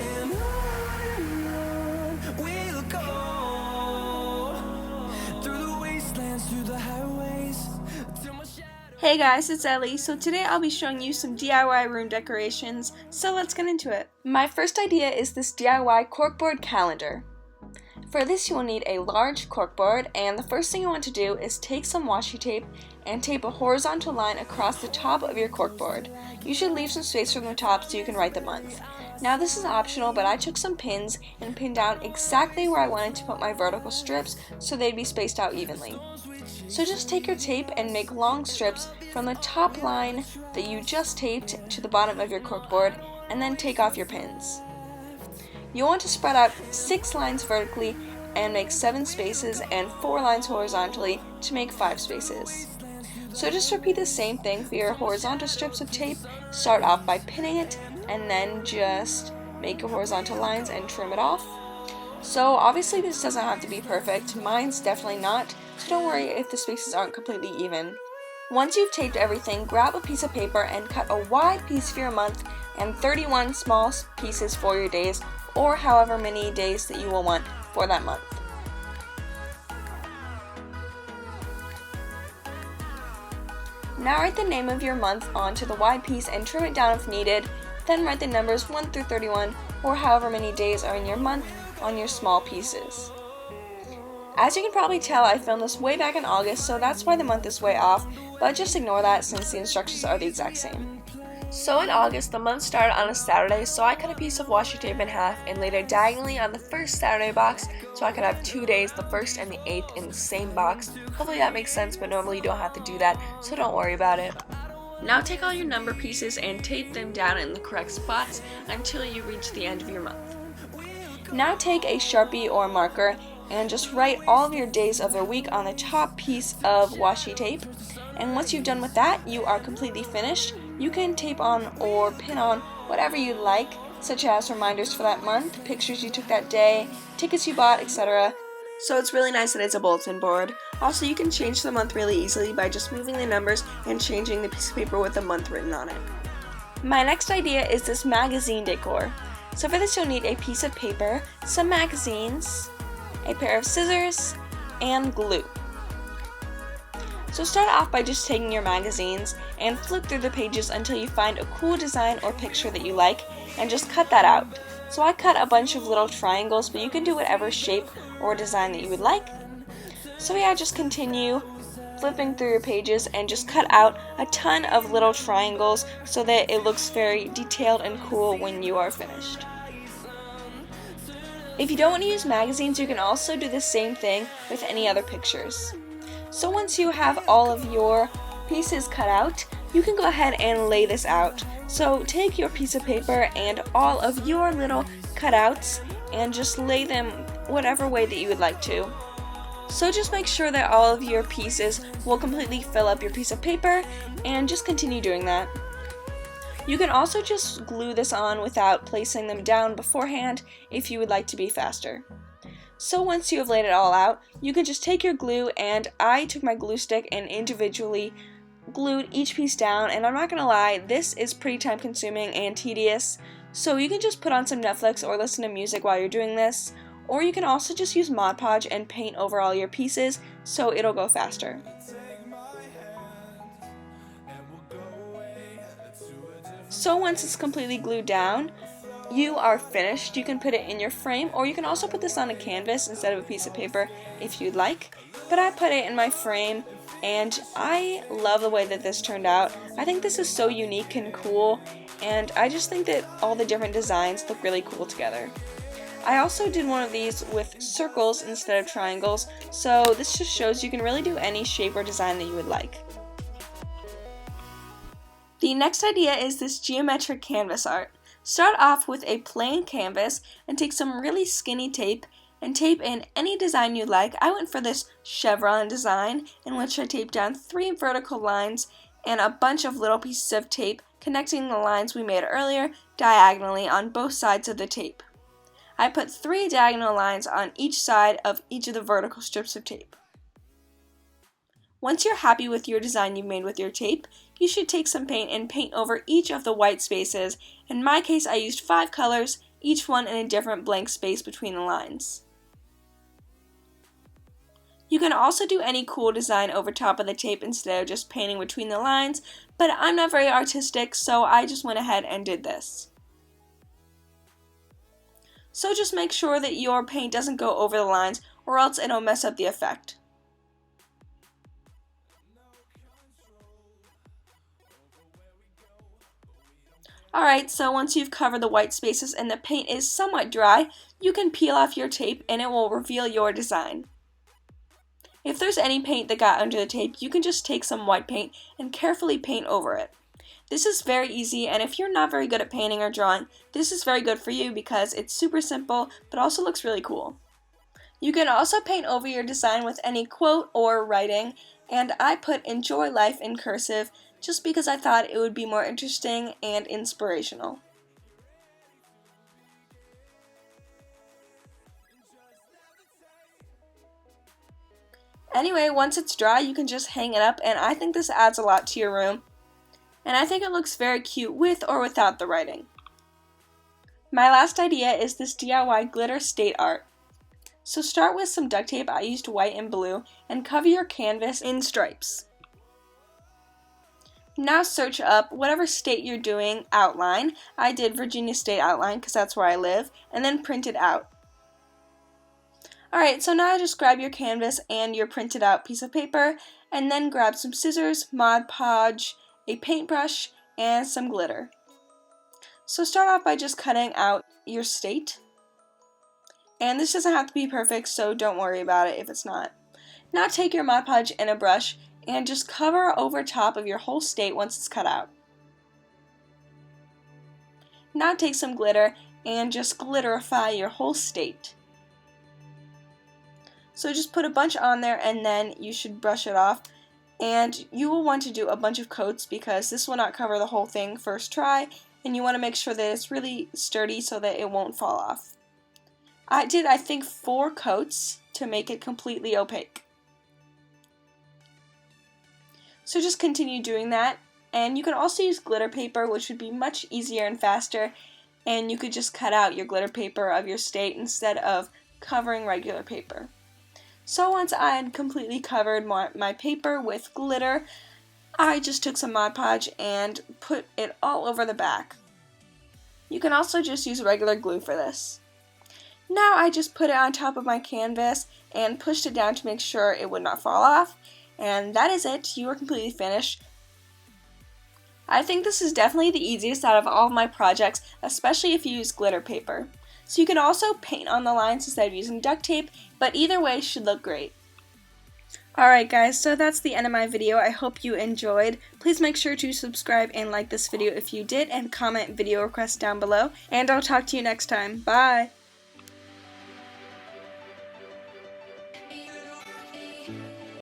And on we'll go through the wastelands, through the highways, till my shadow. Hey guys, it's Ellie. So today I'll be showing you some DIY room decorations, so let's get into it. My first idea is this DIY corkboard calendar. For this you will need a large corkboard, and the first thing you want to do is take some washi tape and tape a horizontal line across the top of your corkboard. You should leave some space from the top so you can write the month. Now this is optional, but I took some pins and pinned down exactly where I wanted to put my vertical strips so they'd be spaced out evenly. So just take your tape and make long strips from the top line that you just taped to the bottom of your corkboard, and then take off your pins. You'll want to spread out 6 lines vertically and make 7 spaces, and 4 lines horizontally to make 5 spaces. So just repeat the same thing for your horizontal strips of tape. Start off by pinning it, and then just make your horizontal lines and trim it off. So obviously this doesn't have to be perfect, mine's definitely not, so don't worry if the spaces aren't completely even. Once you've taped everything, grab a piece of paper and cut a wide piece for your month and 31 small pieces for your days, or however many days that you will want for that month. Now write the name of your month onto the wide piece and trim it down if needed, then write the numbers 1 through 31, or however many days are in your month, on your small pieces. As you can probably tell, I filmed this way back in August, so that's why the month is way off, but just ignore that since the instructions are the exact same. So in August, the month started on a Saturday, so I cut a piece of washi tape in half and laid it diagonally on the first Saturday box so I could have 2 days, the 1st and the 8th, in the same box. Hopefully that makes sense, but normally you don't have to do that, so don't worry about it. Now take all your number pieces and tape them down in the correct spots until you reach the end of your month. Now take a Sharpie or marker and just write all of your days of the week on the top piece of washi tape. And once you've done with that, you are completely finished. You can tape on or pin on whatever you like, such as reminders for that month, pictures you took that day, tickets you bought, etc. So it's really nice that it's a bulletin board. Also, you can change the month really easily by just moving the numbers and changing the piece of paper with the month written on it. My next idea is this magazine decor. So for this you'll need a piece of paper, some magazines, a pair of scissors, and glue. So start off by just taking your magazines and flip through the pages until you find a cool design or picture that you like, and just cut that out. So I cut a bunch of little triangles, but you can do whatever shape or design that you would like. So yeah, just continue flipping through your pages and just cut out a ton of little triangles so that it looks very detailed and cool when you are finished. If you don't want to use magazines, you can also do the same thing with any other pictures. So once you have all of your pieces cut out, you can go ahead and lay this out. So take your piece of paper and all of your little cutouts and just lay them whatever way that you would like to. So just make sure that all of your pieces will completely fill up your piece of paper, and just continue doing that. You can also just glue this on without placing them down beforehand if you would like to be faster. So once you have laid it all out, you can just take your glue, and I took my glue stick and individually glued each piece down, and I'm not gonna lie, this is pretty time consuming and tedious. So you can just put on some Netflix or listen to music while you're doing this, or you can also just use Mod Podge and paint over all your pieces so it'll go faster. So once it's completely glued down, you are finished. You can put it in your frame, or you can also put this on a canvas instead of a piece of paper if you'd like. But I put it in my frame, and I love the way that this turned out. I think this is so unique and cool, and I just think that all the different designs look really cool together. I also did one of these with circles instead of triangles, so this just shows you can really do any shape or design that you would like. The next idea is this geometric canvas art. Start off with a plain canvas and take some really skinny tape and tape in any design you like. I went for this chevron design, in which I taped down 3 vertical lines and a bunch of little pieces of tape connecting the lines we made earlier diagonally on both sides of the tape. I put 3 diagonal lines on each side of each of the vertical strips of tape. Once you're happy with your design you've made with your tape, you should take some paint and paint over each of the white spaces. In my case, I used 5 colors each one in a different blank space between the lines. You can also do any cool design over top of the tape instead of just painting between the lines, but I'm not very artistic, so I just went ahead and did this. So just make sure that your paint doesn't go over the lines or else it'll mess up the effect. Alright, so once you've covered the white spaces and the paint is somewhat dry, you can peel off your tape and it will reveal your design. If there's any paint that got under the tape, you can just take some white paint and carefully paint over it. This is very easy, and if you're not very good at painting or drawing, this is very good for you because it's super simple but also looks really cool. You can also paint over your design with any quote or writing, and I put "Enjoy life" in cursive just because I thought it would be more interesting and inspirational. Anyway, once it's dry, you can just hang it up, and I think this adds a lot to your room. And I think it looks very cute with or without the writing. My last idea is this DIY glitter state art. So start with some duct tape, I used white and blue, and cover your canvas in stripes. Now search up whatever state you're doing outline. I did Virginia State outline because that's where I live, and then print it out. Alright, so now just grab your canvas and your printed out piece of paper, and then grab some scissors, Mod Podge, a paintbrush, and some glitter. So start off by just cutting out your state. And this doesn't have to be perfect, so don't worry about it if it's not. Now take your Mod Podge and a brush, and just cover over top of your whole state once it's cut out. Now take some glitter, and just glitterify your whole state. So just put a bunch on there and then you should brush it off, and you will want to do a bunch of coats because this will not cover the whole thing first try, and you want to make sure that it's really sturdy so that it won't fall off. I did, I think, 4 coats to make it completely opaque. So just continue doing that, and you can also use glitter paper, which would be much easier and faster, and you could just cut out your glitter paper of your state instead of covering regular paper. So once I had completely covered my paper with glitter, I just took some Mod Podge and put it all over the back. You can also just use regular glue for this. Now I just put it on top of my canvas and pushed it down to make sure it would not fall off. And that is it. You are completely finished. I think this is definitely the easiest out of all of my projects, especially if you use glitter paper. So you can also paint on the lines instead of using duct tape, but either way should look great. Alright guys, so that's the end of my video. I hope you enjoyed. Please make sure to subscribe and like this video if you did, and comment video requests down below. And I'll talk to you next time. Bye!